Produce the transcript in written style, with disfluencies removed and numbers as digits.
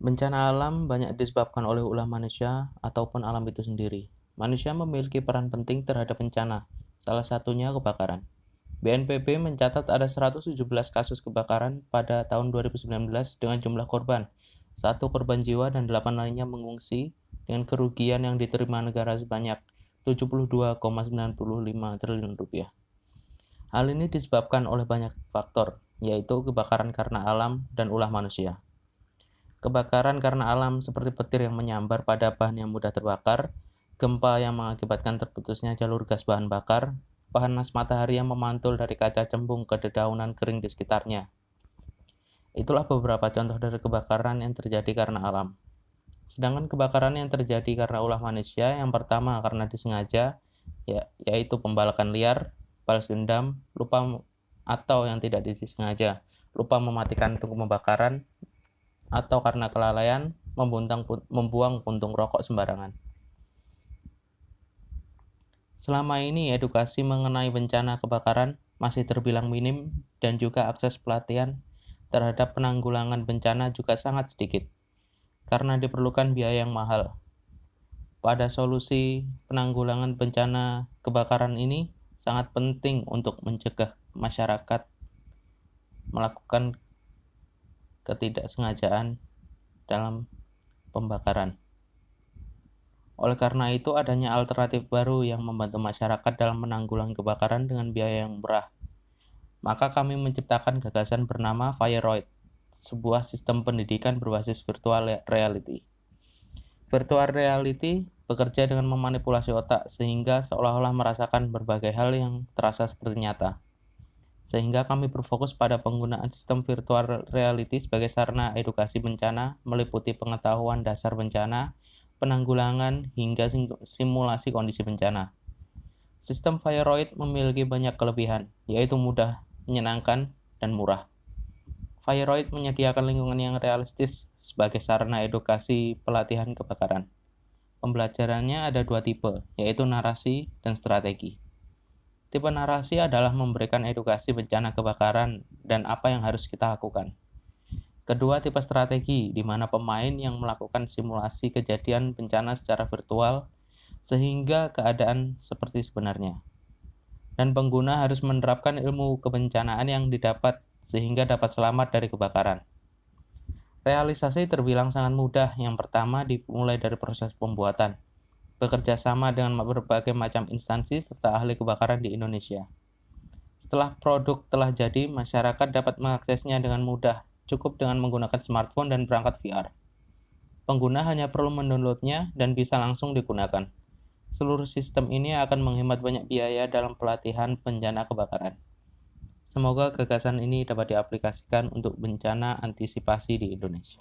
Bencana alam banyak disebabkan oleh ulah manusia ataupun alam itu sendiri. Manusia memiliki peran penting terhadap bencana, salah satunya kebakaran. BNPB mencatat ada 117 kasus kebakaran pada tahun 2019 dengan jumlah korban, 1 korban jiwa dan 8 lainnya mengungsi dengan kerugian yang diterima negara sebanyak 72,95 triliun rupiah. Hal ini disebabkan oleh banyak faktor, yaitu kebakaran karena alam dan ulah manusia. Kebakaran karena alam seperti petir yang menyambar pada bahan yang mudah terbakar, gempa yang mengakibatkan terputusnya jalur gas bahan bakar, panas matahari yang memantul dari kaca cembung ke dedaunan kering di sekitarnya. Itulah beberapa contoh dari kebakaran yang terjadi karena alam. Sedangkan kebakaran yang terjadi karena ulah manusia, yang pertama karena disengaja, yaitu pembalakan liar, balas dendam, atau yang tidak disengaja, lupa mematikan tungku pembakaran, atau karena kelalaian membuang puntung rokok sembarangan. Selama ini edukasi mengenai bencana kebakaran masih terbilang minim dan juga akses pelatihan terhadap penanggulangan bencana juga sangat sedikit karena diperlukan biaya yang mahal. Pada solusi penanggulangan bencana kebakaran ini sangat penting untuk mencegah masyarakat melakukan ketidaksengajaan dalam pembakaran. Oleh karena itu, adanya alternatif baru yang membantu masyarakat dalam menanggulangi kebakaran dengan biaya yang murah. Maka kami menciptakan gagasan bernama Fireroid, sebuah sistem pendidikan berbasis virtual reality. Virtual reality bekerja dengan memanipulasi otak sehingga seolah-olah merasakan berbagai hal yang terasa seperti nyata. Sehingga kami berfokus pada penggunaan sistem virtual reality sebagai sarana edukasi bencana, meliputi pengetahuan dasar bencana, penanggulangan, hingga simulasi kondisi bencana. Sistem Fireroid memiliki banyak kelebihan, yaitu mudah, menyenangkan, dan murah. Fireroid menyediakan lingkungan yang realistis sebagai sarana edukasi pelatihan kebakaran. Pembelajarannya ada 2 tipe, yaitu narasi dan strategi. Tipe narasi adalah memberikan edukasi bencana kebakaran dan apa yang harus kita lakukan. Kedua, tipe strategi, di mana pemain yang melakukan simulasi kejadian bencana secara virtual sehingga keadaan seperti sebenarnya. Dan pengguna harus menerapkan ilmu kebencanaan yang didapat sehingga dapat selamat dari kebakaran. Realisasi terbilang sangat mudah. Yang pertama dimulai dari proses pembuatan, bekerja sama dengan berbagai macam instansi serta ahli kebakaran di Indonesia. Setelah produk telah jadi, masyarakat dapat mengaksesnya dengan mudah, cukup dengan menggunakan smartphone dan perangkat VR. Pengguna hanya perlu mendownloadnya dan bisa langsung digunakan. Seluruh sistem ini akan menghemat banyak biaya dalam pelatihan bencana kebakaran. Semoga gagasan ini dapat diaplikasikan untuk bencana antisipasi di Indonesia.